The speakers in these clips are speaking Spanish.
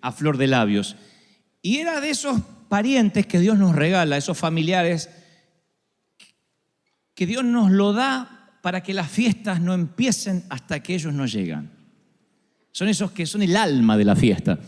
a flor de labios. Y era de esos parientes que Dios nos regala, esos familiares que Dios nos lo da para que las fiestas no empiecen hasta que ellos no llegan. Son esos que son el alma de la fiesta.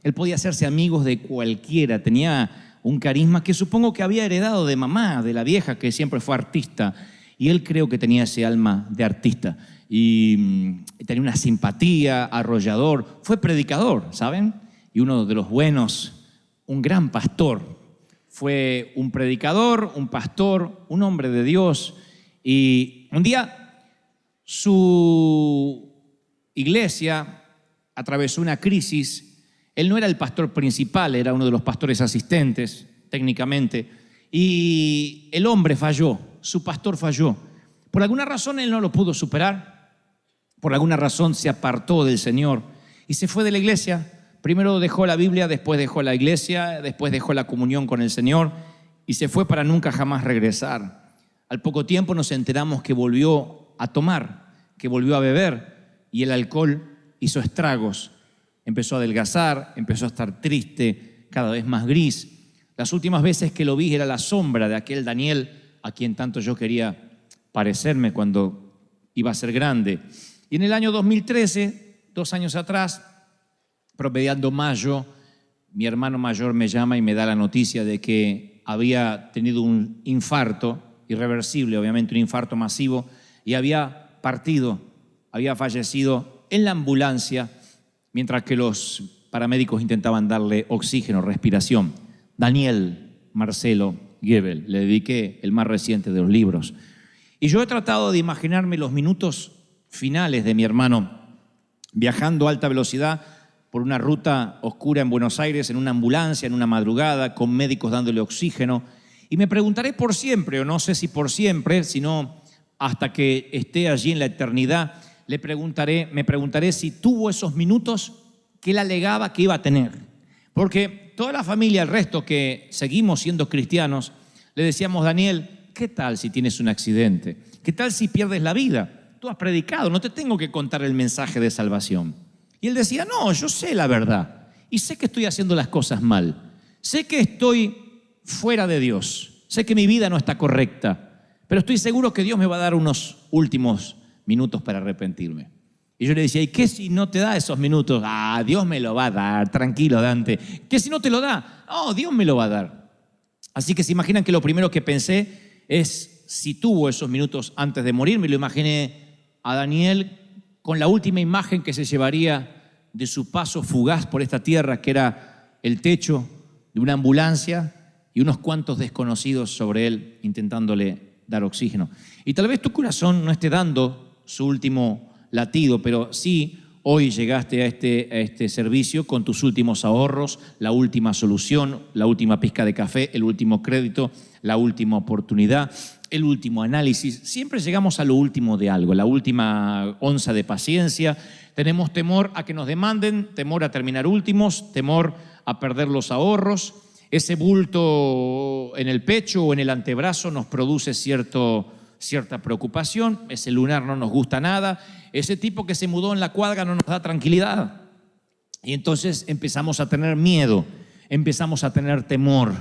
Él podía hacerse amigos de cualquiera, tenía un carisma que supongo que había heredado de mamá, de la vieja, que siempre fue artista. Y él creo que tenía ese alma de artista. Y tenía una simpatía, arrollador. Fue predicador, ¿saben? Y uno de los buenos, un gran pastor. Fue un predicador, un pastor, un hombre de Dios. Y un día su iglesia atravesó una crisis. Él no era el pastor principal, era uno de los pastores asistentes, técnicamente. Y el hombre falló, su pastor falló. Por alguna razón él no lo pudo superar. Por alguna razón se apartó del Señor y se fue de la iglesia. Primero dejó la Biblia, después dejó la iglesia, después dejó la comunión con el Señor y se fue para nunca jamás regresar. Al poco tiempo nos enteramos que volvió a tomar, que volvió a beber y el alcohol hizo estragos. Empezó a adelgazar, empezó a estar triste, cada vez más gris. Las últimas veces que lo vi era la sombra de aquel Daniel a quien tanto yo quería parecerme cuando iba a ser grande. Y en el año 2013, 2 años atrás, promediando mayo, mi hermano mayor me llama y me da la noticia de que había tenido un infarto irreversible, obviamente un infarto masivo, y había partido, había fallecido en la ambulancia mientras que los paramédicos intentaban darle oxígeno, respiración. Daniel Marcelo Gebel, le dediqué el más reciente de los libros. Y yo he tratado de imaginarme los minutos finales de mi hermano viajando a alta velocidad por una ruta oscura en Buenos Aires, en una ambulancia, en una madrugada, con médicos dándole oxígeno. Y me preguntaré por siempre, o no sé si por siempre, sino hasta que esté allí en la eternidad, me preguntaré si tuvo esos minutos que él alegaba que iba a tener. Porque toda la familia, el resto que seguimos siendo cristianos, le decíamos, Daniel, ¿qué tal si tienes un accidente? ¿Qué tal si pierdes la vida? Tú has predicado, no te tengo que contar el mensaje de salvación. Y él decía, no, yo sé la verdad y sé que estoy haciendo las cosas mal. Sé que estoy fuera de Dios. Sé que mi vida no está correcta, pero estoy seguro que Dios me va a dar unos últimos minutos para arrepentirme. Y yo le decía, ¿y qué si no te da esos minutos? Ah, Dios me lo va a dar, tranquilo Dante. ¿Qué si no te lo da? Oh, Dios me lo va a dar. Así que se imaginan que lo primero que pensé es si tuvo esos minutos antes de morir. Me lo imaginé a Daniel con la última imagen que se llevaría de su paso fugaz por esta tierra, que era el techo de una ambulancia y unos cuantos desconocidos sobre él intentándole dar oxígeno. Y tal vez tu corazón no esté dando su último latido, pero sí hoy llegaste a este servicio con tus últimos ahorros, la última solución, la última pizca de café, el último crédito, la última oportunidad, el último análisis. Siempre llegamos a lo último de algo, la última onza de paciencia. Tenemos temor a que nos demanden, temor a terminar últimos, temor a perder los ahorros. Ese bulto en el pecho o en el antebrazo nos produce cierta preocupación. Ese lunar no nos gusta nada. Ese tipo que se mudó en la cuadra no nos da tranquilidad. Y entonces empezamos a tener miedo, empezamos a tener temor.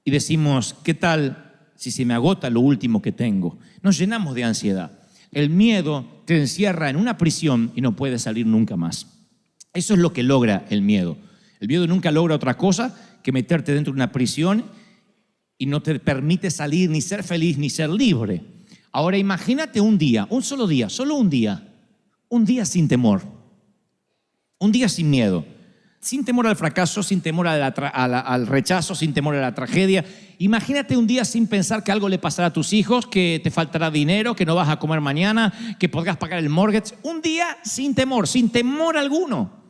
Y decimos, ¿qué tal si se me agota lo último que tengo? Nos llenamos de ansiedad. El miedo te encierra en una prisión y no puedes salir nunca más. Eso es lo que logra el miedo. El miedo nunca logra otra cosa que meterte dentro de una prisión y no te permite salir, ni ser feliz, ni ser libre. Ahora imagínate un día, un solo día, solo un día sin temor, un día sin miedo, sin temor al fracaso, sin temor al rechazo, sin temor a la tragedia. Imagínate un día sin pensar que algo le pasará a tus hijos, que te faltará dinero, que no vas a comer mañana, que podrás pagar el mortgage. Un día sin temor alguno.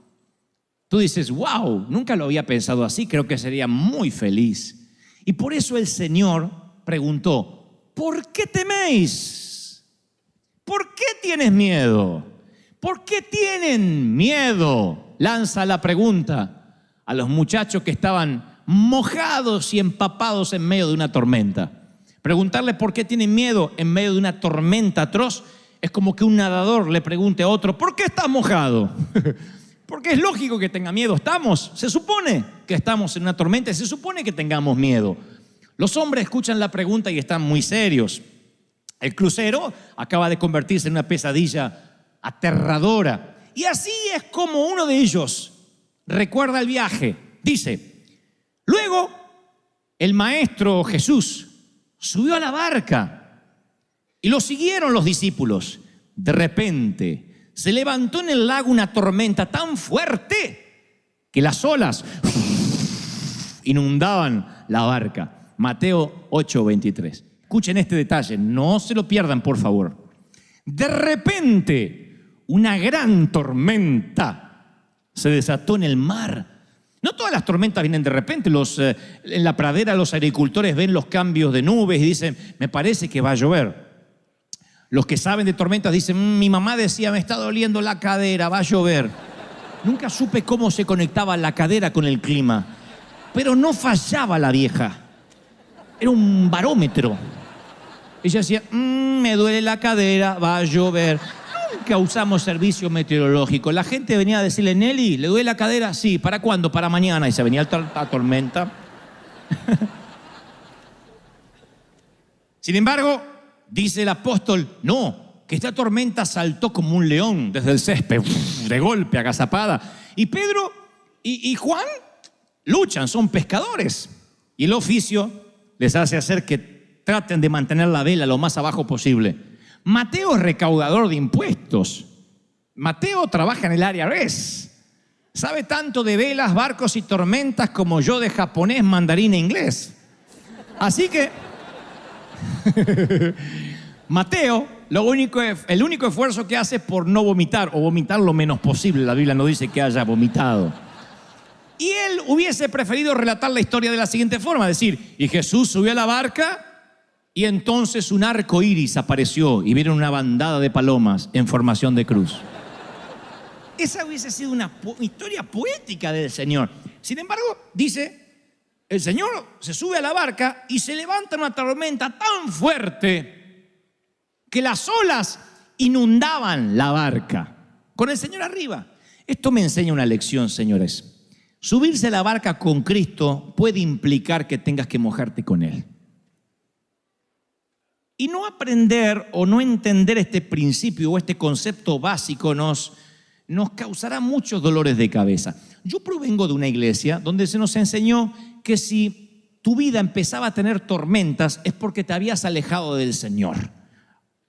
Tú dices, wow, nunca lo había pensado así, creo que sería muy feliz. Y por eso el Señor preguntó, ¿por qué teméis? ¿Por qué tienes miedo? ¿Por qué tienen miedo? Lanza la pregunta a los muchachos que estaban mojados y empapados en medio de una tormenta. Preguntarle por qué tienen miedo en medio de una tormenta atroz es como que un nadador le pregunte a otro, ¿por qué estás mojado? Porque es lógico que tenga miedo. Se supone que estamos en una tormenta y se supone que tengamos miedo. Los hombres escuchan la pregunta y están muy serios. El crucero acaba de convertirse en una pesadilla aterradora. Y así es como uno de ellos recuerda el viaje. Dice: luego el maestro Jesús subió a la barca y lo siguieron los discípulos. De repente se levantó en el lago una tormenta tan fuerte que las olas inundaban la barca. Mateo 8:23. Escuchen este detalle, no se lo pierdan, por favor. De repente, una gran tormenta se desató en el mar. No todas las tormentas vienen de repente. En la pradera los agricultores ven los cambios de nubes y dicen: me parece que va a llover. Los que saben de tormentas dicen: mi mamá decía, me está doliendo la cadera, va a llover. Nunca supe cómo se conectaba la cadera con el clima, pero no fallaba la vieja. Era un barómetro. Ella decía: me duele la cadera, va a llover. Nunca usamos servicio meteorológico. La gente venía a decirle: Nelly, ¿le duele la cadera? Sí, ¿para cuándo? Para mañana. Y se venía la tormenta. Sin embargo, dice el apóstol: no, que esta tormenta saltó como un león desde el césped, de golpe, agazapada. Y Pedro y Juan luchan, son pescadores. Y el oficio les hace hacer que traten de mantener la vela lo más abajo posible. Mateo es recaudador de impuestos. Mateo trabaja en el IRS. Sabe tanto de velas, barcos y tormentas como yo de japonés, mandarín e inglés. Así que Mateo, el único esfuerzo que hace es por no vomitar o vomitar lo menos posible. La Biblia no dice que haya vomitado. Y él hubiese preferido relatar la historia de la siguiente forma: decir, y Jesús subió a la barca y entonces un arco iris apareció y vieron una bandada de palomas en formación de cruz. Esa hubiese sido una historia poética del Señor. Sin embargo, dice, el Señor se sube a la barca y se levanta una tormenta tan fuerte que las olas inundaban la barca con el Señor arriba. Esto me enseña una lección, señores. Subirse a la barca con Cristo puede implicar que tengas que mojarte con Él. Y no aprender o no entender este principio o este concepto básico nos causará muchos dolores de cabeza. Yo provengo de una iglesia donde se nos enseñó que si tu vida empezaba a tener tormentas es porque te habías alejado del Señor.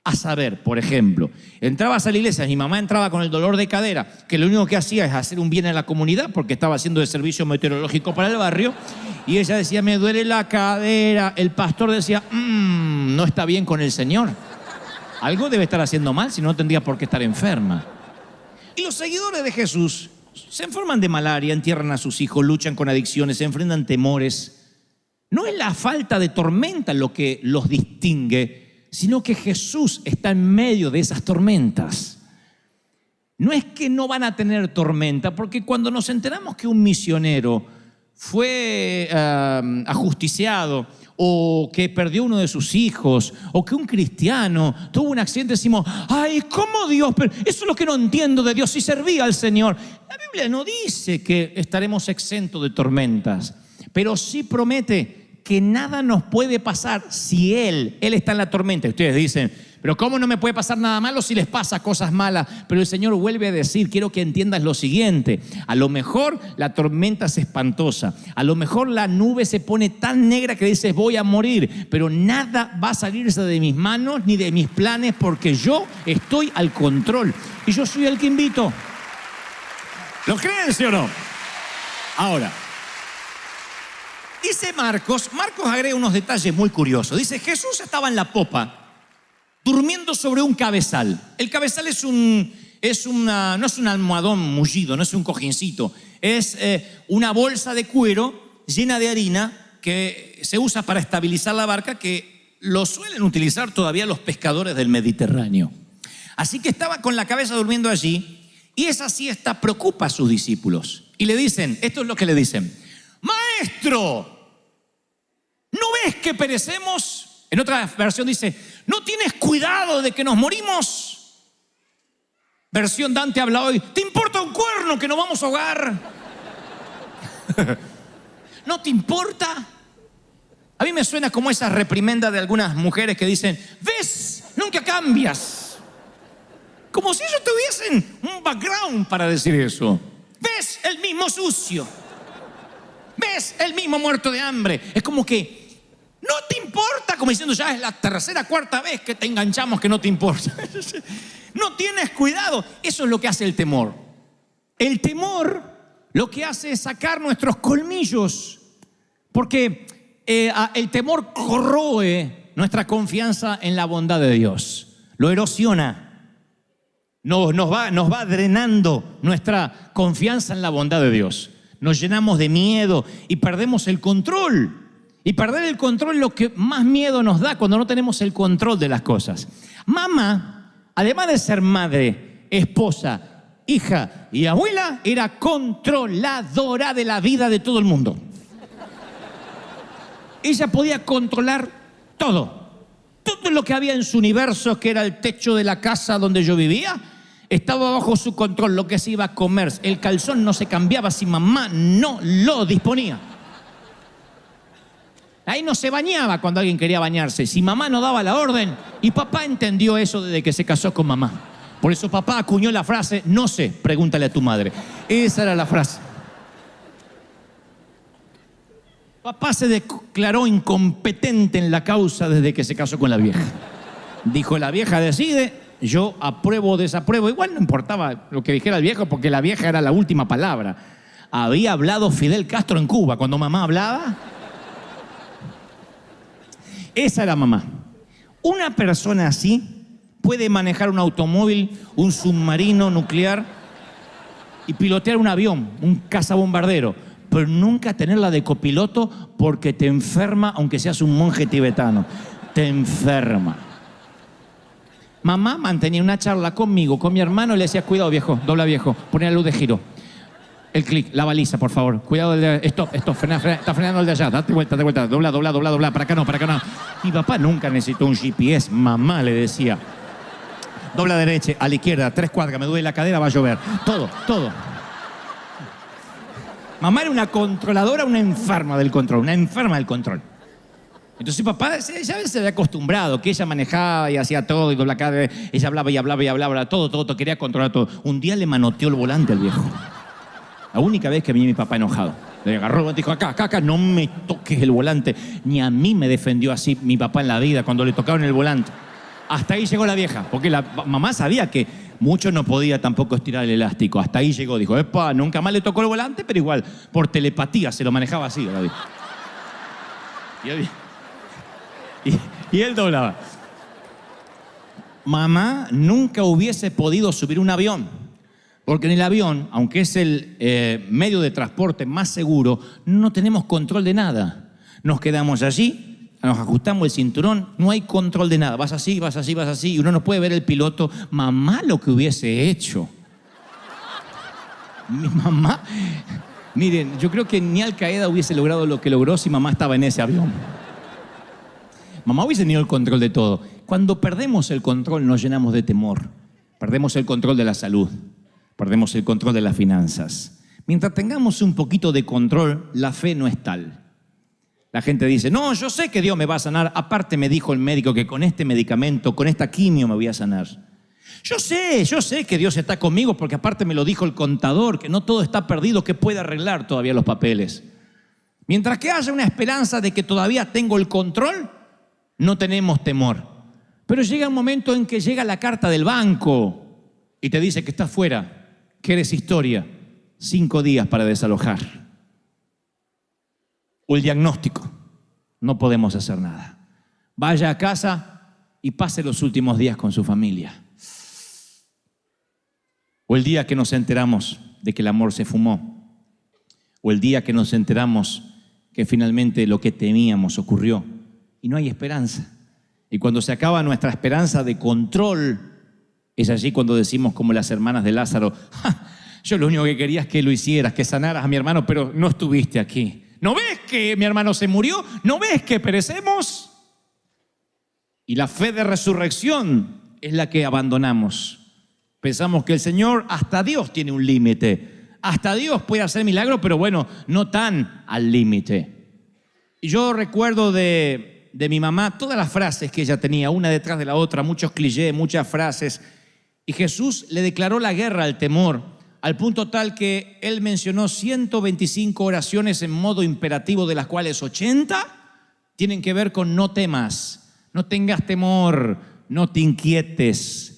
A saber, por ejemplo, entrabas a la iglesia, mi mamá entraba con el dolor de cadera, que lo único que hacía es hacer un bien en la comunidad porque estaba haciendo el servicio meteorológico para el barrio, y ella decía: me duele la cadera. El pastor decía: no está bien con el Señor. Algo debe estar haciendo mal, si no tendría por qué estar enferma. Y los seguidores de Jesús se enferman de malaria, entierran a sus hijos, luchan con adicciones, se enfrentan temores. No es la falta de tormenta lo que los distingue, sino que Jesús está en medio de esas tormentas. No es que no van a tener tormenta, porque cuando nos enteramos que un misionero fue ajusticiado, o que perdió uno de sus hijos, o que un cristiano tuvo un accidente, decimos: ay, ¿cómo Dios? Pero eso es lo que no entiendo de Dios, si servía al Señor. La Biblia no dice que estaremos exentos de tormentas, pero sí promete que nada nos puede pasar si Él está en la tormenta. Y ustedes dicen: pero ¿cómo no me puede pasar nada malo si les pasa cosas malas? Pero el Señor vuelve a decir: quiero que entiendas lo siguiente. A lo mejor la tormenta es espantosa. A lo mejor la nube se pone tan negra que dices: voy a morir. Pero nada va a salirse de mis manos ni de mis planes, porque yo estoy al control. Y yo soy el que invito. ¿Lo creen, sí o no? Ahora, dice Marcos agrega unos detalles muy curiosos. Dice: Jesús estaba en la popa, durmiendo sobre un cabezal. El cabezal no es un almohadón mullido, no es un cojincito. Es una bolsa de cuero llena de harina que se usa para estabilizar la barca, que lo suelen utilizar todavía los pescadores del Mediterráneo. Así que estaba con la cabeza durmiendo allí, y esa siesta preocupa a sus discípulos. Y le dicen, esto es lo que le dicen: Maestro, ¿no ves que perecemos? En otra versión dice: ¿no tienes cuidado de que nos morimos? Versión Dante habla hoy: ¿te importa importa un cuerno que nos vamos a ahogar? ¿No te importa? A mí me suena como esa reprimenda de algunas mujeres que dicen, ¿ves? Nunca cambias. Como si ellos tuviesen un background para decir eso. ¿Ves? El mismo sucio. ¿Ves? El mismo muerto de hambre. Es como que no te importa, como diciendo, ya es la tercera, cuarta vez que te enganchamos que no te importa. No tienes cuidado. Eso es lo que hace el temor. El temor lo que hace es sacar nuestros colmillos. Porque el temor corroe nuestra confianza en la bondad de Dios. Lo erosiona. Nos va drenando nuestra confianza en la bondad de Dios. Nos llenamos de miedo y perdemos el control. Y perder el control es lo que más miedo nos da cuando no tenemos el control de las cosas. Mamá, además de ser madre, esposa, hija y abuela, era controladora de la vida de todo el mundo. Ella podía controlar todo. Todo lo que había en su universo, que era el techo de la casa donde yo vivía, estaba bajo su control. Lo que se iba a comer, el calzón no se cambiaba si mamá no lo disponía. Ahí no se bañaba cuando alguien quería bañarse, si mamá no daba la orden. Y papá entendió eso desde que se casó con mamá. Por eso papá acuñó la frase, no sé, pregúntale a tu madre. Esa era la frase. Papá se declaró incompetente en la causa desde que se casó con la vieja. Dijo, la vieja decide, yo apruebo o desapruebo. Igual no importaba lo que dijera el viejo, porque la vieja era la última palabra. Había hablado Fidel Castro en Cuba cuando mamá hablaba. Esa era mamá. Una persona así puede manejar un automóvil, un submarino nuclear y pilotear un avión, un cazabombardero, pero nunca tenerla de copiloto porque te enferma, aunque seas un monje tibetano. Te enferma. Mamá mantenía una charla conmigo, con mi hermano, y le decía, cuidado viejo, dobla viejo, poné la luz de giro. El clic, la baliza, por favor. Cuidado, stop, frena, está frenando el de allá. Date vuelta, dobla. Para acá no. Mi papá nunca necesitó un GPS. Mamá le decía, dobla derecha, a la izquierda, 3 cuadras, me duele la cadera, va a llover. Todo. Mamá era una controladora, una enferma del control. Entonces papá ya se había acostumbrado, que ella manejaba y hacía todo, y dobla cadera, ella hablaba, todo, quería controlar todo. Un día le manoteó el volante al viejo. La única vez que vi a mi papá enojado. Le agarró el volante y dijo, acá, no me toques el volante. Ni a mí me defendió así mi papá en la vida cuando le tocaron el volante. Hasta ahí llegó la vieja, porque la mamá sabía que mucho no podía tampoco estirar el elástico. Hasta ahí llegó, dijo, epa, nunca más le tocó el volante, pero igual, por telepatía se lo manejaba así. Y él doblaba. Mamá nunca hubiese podido subir un avión. Porque en el avión, aunque es el medio de transporte más seguro, no tenemos control de nada. Nos quedamos allí, nos ajustamos el cinturón, no hay control de nada. Vas así, y uno no puede ver el piloto. Mamá lo que hubiese hecho. Mi mamá, miren, yo creo que ni Al Qaeda hubiese logrado lo que logró si mamá estaba en ese avión. Mamá hubiese tenido el control de todo. Cuando perdemos el control nos llenamos de temor. Perdemos el control de la salud. Perdemos el control de las finanzas. Mientras tengamos un poquito de control, la fe no es tal. La gente dice, no, yo sé que Dios me va a sanar. Aparte me dijo el médico que con este medicamento, con esta quimio me voy a sanar. Yo sé que Dios está conmigo porque aparte me lo dijo el contador, que no todo está perdido, que puede arreglar todavía los papeles. Mientras que haya una esperanza de que todavía tengo el control, no tenemos temor. Pero llega un momento en que llega la carta del banco y te dice que estás fuera, que eres historia, 5 días para desalojar. O el diagnóstico, no podemos hacer nada. Vaya a casa y pase los últimos días con su familia. O el día que nos enteramos de que el amor se fumó. O el día que nos enteramos que finalmente lo que temíamos ocurrió y no hay esperanza. Y cuando se acaba nuestra esperanza de control, es allí cuando decimos como las hermanas de Lázaro, yo lo único que quería es que lo hicieras, que sanaras a mi hermano, pero no estuviste aquí. ¿No ves que mi hermano se murió? ¿No ves que perecemos? Y la fe de resurrección es la que abandonamos. Pensamos que el Señor, hasta Dios tiene un límite. Hasta Dios puede hacer milagros, pero bueno, no tan al límite. Y yo recuerdo de mi mamá todas las frases que ella tenía, una detrás de la otra, muchos clichés, muchas frases. Y Jesús le declaró la guerra al temor, al punto tal que él mencionó 125 oraciones en modo imperativo, de las cuales 80 tienen que ver con no temas, no tengas temor, no te inquietes.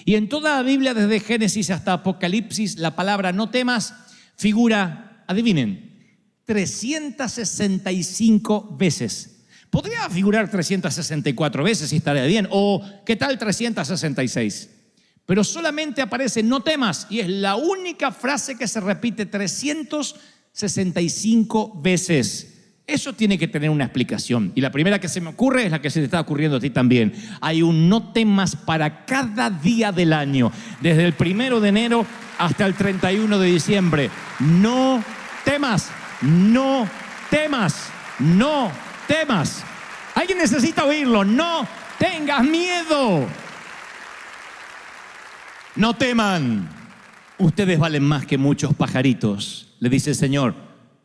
Y en toda la Biblia, desde Génesis hasta Apocalipsis, la palabra no temas figura, adivinen, 365 veces. Podría figurar 364 veces si estaría bien, o ¿qué tal 366? Pero solamente aparece no temas, y es la única frase que se repite 365 veces. Eso tiene que tener una explicación. Y la primera que se me ocurre es la que se te está ocurriendo a ti también. Hay un no temas para cada día del año, desde el 1 de enero hasta el 31 de diciembre. No temas, no temas, no temas. Alguien necesita oírlo. No tengas miedo. No teman, ustedes valen más que muchos pajaritos, le dice el Señor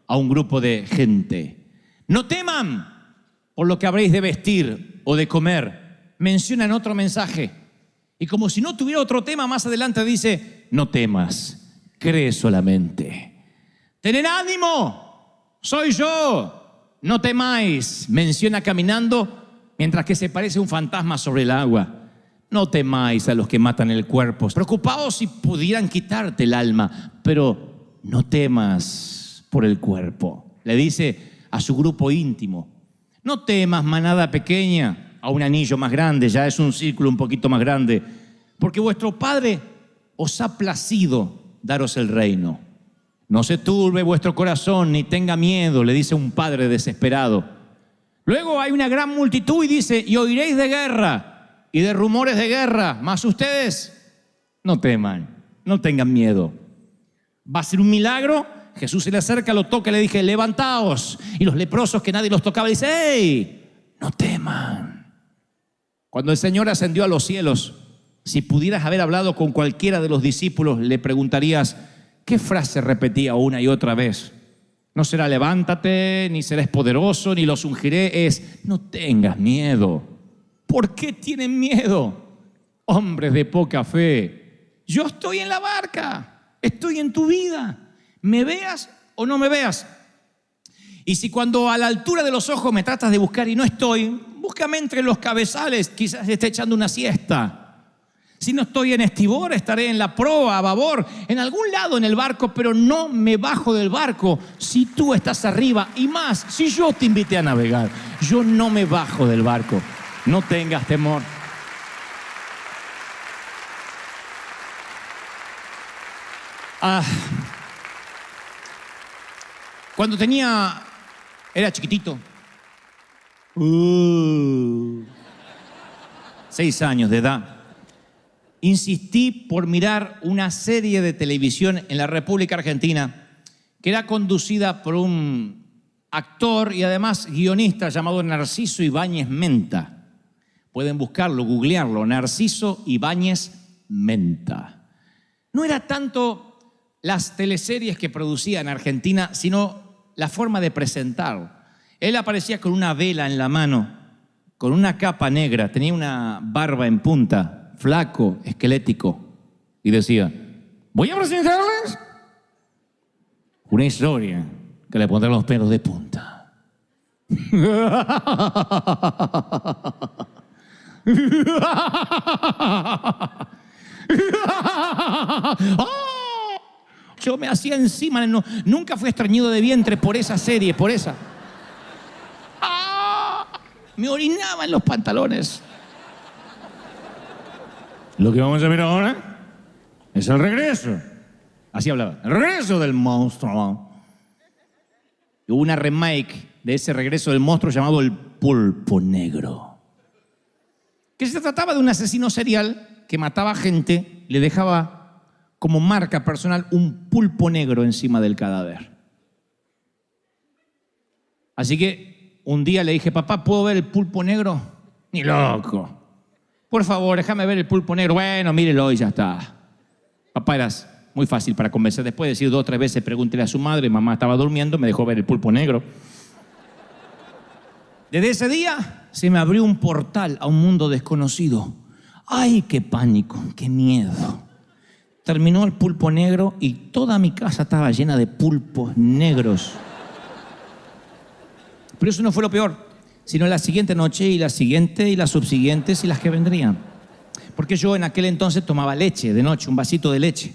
a un grupo de gente. No teman por lo que habréis de vestir o de comer. Menciona en otro mensaje. Y como si no tuviera otro tema, más adelante dice, no temas, cree solamente. Tened ánimo, soy yo, no temáis. Menciona caminando mientras que se parece un fantasma sobre el agua. No temáis a los que matan el cuerpo. Preocupaos si pudieran quitarte el alma, pero no temas por el cuerpo. Le dice a su grupo íntimo. No temas, manada pequeña, a un anillo más grande, ya es un círculo un poquito más grande, porque vuestro Padre os ha placido daros el reino. No se turbe vuestro corazón, ni tenga miedo, le dice un padre desesperado. Luego hay una gran multitud y dice, y oiréis de guerra y de rumores de guerra, mas ustedes no teman, no tengan miedo. Va a ser un milagro. Jesús se le acerca, lo toca y le dije, levantaos. Y los leprosos que nadie los tocaba, dice, ¡hey! No teman. Cuando el Señor ascendió a los cielos, si pudieras haber hablado con cualquiera de los discípulos, le preguntarías, ¿qué frase repetía una y otra vez? No será levántate, ni serás poderoso, ni los ungiré, es no tengas miedo. ¿Por qué tienen miedo? Hombres de poca fe. Yo estoy en la barca, estoy en tu vida. ¿Me veas o no me veas? Y si cuando a la altura de los ojos me tratas de buscar y no estoy, búscame entre los cabezales, quizás esté echando una siesta. Si no estoy en estribor, estaré en la proa, a babor, en algún lado en el barco, pero no me bajo del barco si tú estás arriba. Y más, si yo te invité a navegar, yo no me bajo del barco. No tengas temor. Cuando era chiquitito, 6 años de edad, insistí por mirar una serie de televisión en la República Argentina que era conducida por un actor y además guionista llamado Narciso Ibáñez Menta. Pueden buscarlo, googlearlo, Narciso Ibáñez Menta. No era tanto las teleseries que producía en Argentina, sino la forma de presentar. Él aparecía con una vela en la mano, con una capa negra, tenía una barba en punta, flaco, esquelético, y decía, voy a presentarles una historia que le pondrá los pelos de punta. Yo me hacía encima, nunca fui estreñido de vientre por esa serie, por esa. Me orinaba en los pantalones. Lo que vamos a ver ahora es el regreso. Así hablaba, el regreso del monstruo. Hubo una remake de ese regreso del monstruo llamado El Pulpo Negro, que se trataba de un asesino serial que mataba gente, le dejaba como marca personal un pulpo negro encima del cadáver. Así que un día le dije, papá, ¿puedo ver el pulpo negro? Ni loco. Por favor, déjame ver el pulpo negro. Bueno, mírelo y ya está. Papá era muy fácil para convencer. Después de decir 2 o 3 veces, pregúntele a su madre, mamá estaba durmiendo, me dejó ver el pulpo negro. Desde ese día se me abrió un portal a un mundo desconocido. ¡Ay, qué pánico, qué miedo! Terminó el pulpo negro y toda mi casa estaba llena de pulpos negros. Pero eso no fue lo peor, sino la siguiente noche y la siguiente y las subsiguientes y las que vendrían. Porque yo en aquel entonces tomaba leche de noche, un vasito de leche.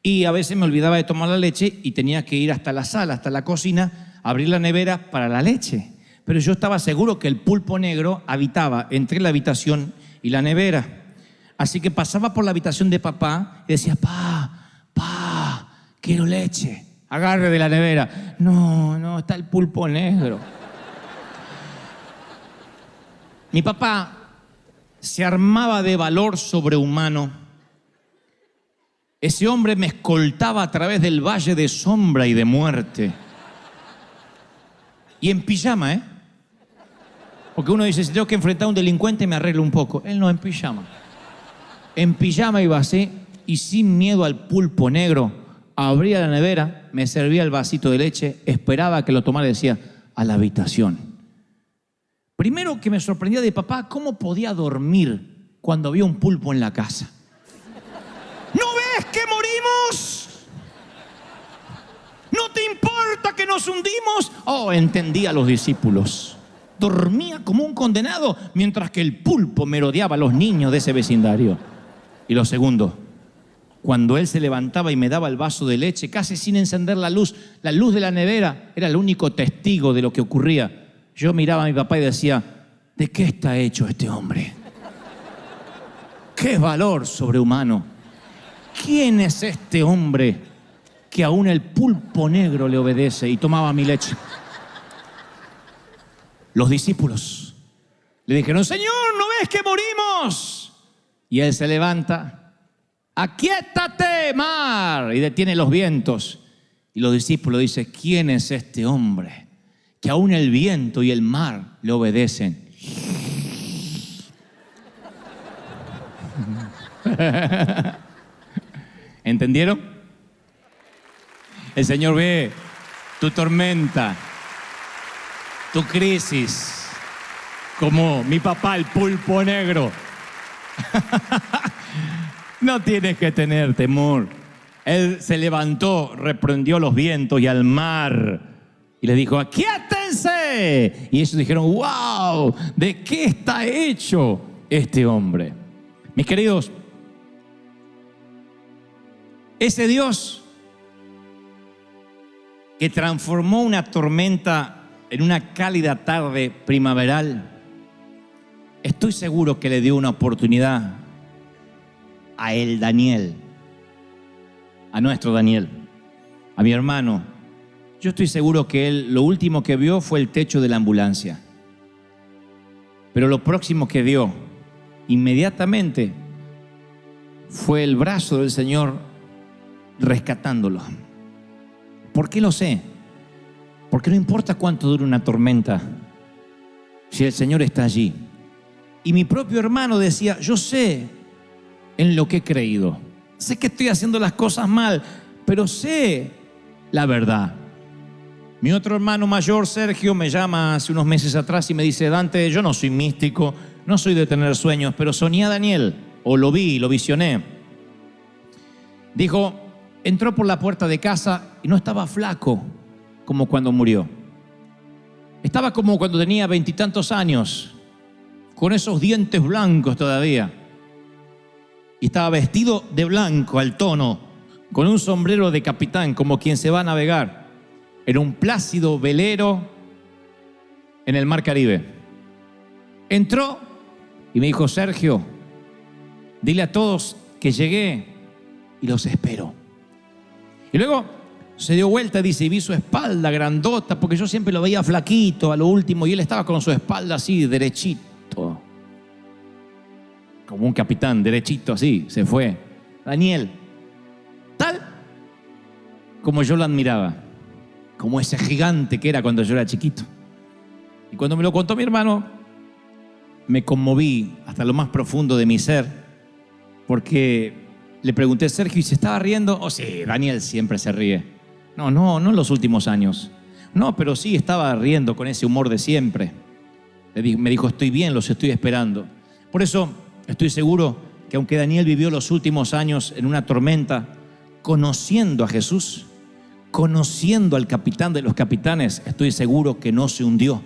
Y a veces me olvidaba de tomar la leche y tenía que ir hasta la sala, hasta la cocina, abrir la nevera para la leche. Pero yo estaba seguro que el pulpo negro habitaba entre la habitación y la nevera. Así que pasaba por la habitación de papá y decía, pa, quiero leche. Agarre de la nevera. No, está el pulpo negro. Mi papá se armaba de valor sobrehumano. Ese hombre me escoltaba a través del valle de sombra y de muerte. Y en pijama, Porque uno dice, si tengo que enfrentar a un delincuente me arreglo un poco. Él no, en pijama. En pijama iba así y sin miedo al pulpo negro. Abría la nevera, me servía el vasito de leche, esperaba que lo tomara y decía, a la habitación. Primero que me sorprendía de papá, ¿cómo podía dormir cuando había un pulpo en la casa? ¿No ves que morimos? ¿No te importa que nos hundimos? Oh, entendía a los discípulos. Dormía como un condenado mientras que el pulpo merodeaba a los niños de ese vecindario. Y lo segundo, cuando él se levantaba y me daba el vaso de leche, casi sin encender la luz de la nevera era el único testigo de lo que ocurría. Yo miraba a mi papá y decía, ¿de qué está hecho este hombre? ¡Qué valor sobrehumano! ¿Quién es este hombre que aún el pulpo negro le obedece y tomaba mi leche? Los discípulos le dijeron, Señor, ¿no ves que morimos? Y él se levanta, aquíétate, mar, y detiene los vientos. Y los discípulos dicen, ¿quién es este hombre que aún el viento y el mar le obedecen? ¿Entendieron? El Señor ve tu tormenta, tu crisis, como mi papá el pulpo negro. No tienes que tener temor. Él se levantó, reprendió los vientos y al mar y les dijo, aquíétense. Y ellos dijeron, wow, ¿de qué está hecho este hombre? Mis queridos, ese Dios que transformó una tormenta en una cálida tarde primaveral, estoy seguro que le dio una oportunidad a él, Daniel, a nuestro Daniel, a mi hermano. Yo estoy seguro que él lo último que vio fue el techo de la ambulancia. Pero lo próximo que vio inmediatamente fue el brazo del Señor rescatándolo. ¿Por qué lo sé? Porque no importa cuánto dure una tormenta, si el Señor está allí. Y mi propio hermano decía, yo sé en lo que he creído. Sé que estoy haciendo las cosas mal, pero sé la verdad. Mi otro hermano mayor, Sergio, me llama hace unos meses atrás y me dice, Dante, yo no soy místico, no soy de tener sueños, pero soñé a Daniel, o lo vi, lo visioné. Dijo, entró por la puerta de casa y no estaba flaco como cuando murió. Estaba como cuando tenía 20 y tantos años, con esos dientes blancos todavía. Y estaba vestido de blanco al tono, con un sombrero de capitán, como quien se va a navegar en un plácido velero en el mar Caribe. Entró y me dijo, Sergio, dile a todos que llegué y los espero. Y luego se dio vuelta, dice, y vi su espalda grandota, porque yo siempre lo veía flaquito a lo último, y él estaba con su espalda así, derechito. Como un capitán, derechito así, se fue. Daniel, tal como yo lo admiraba, como ese gigante que era cuando yo era chiquito. Y cuando me lo contó mi hermano, me conmoví hasta lo más profundo de mi ser, porque Le pregunté, Sergio, ¿y se estaba riendo? Oh, sí, Daniel siempre se ríe. No en los últimos años. No, pero sí estaba riendo con ese humor de siempre. Me dijo, estoy bien, los estoy esperando. Por eso estoy seguro que aunque Daniel vivió los últimos años en una tormenta, conociendo a Jesús, conociendo al capitán de los capitanes, estoy seguro que no se hundió,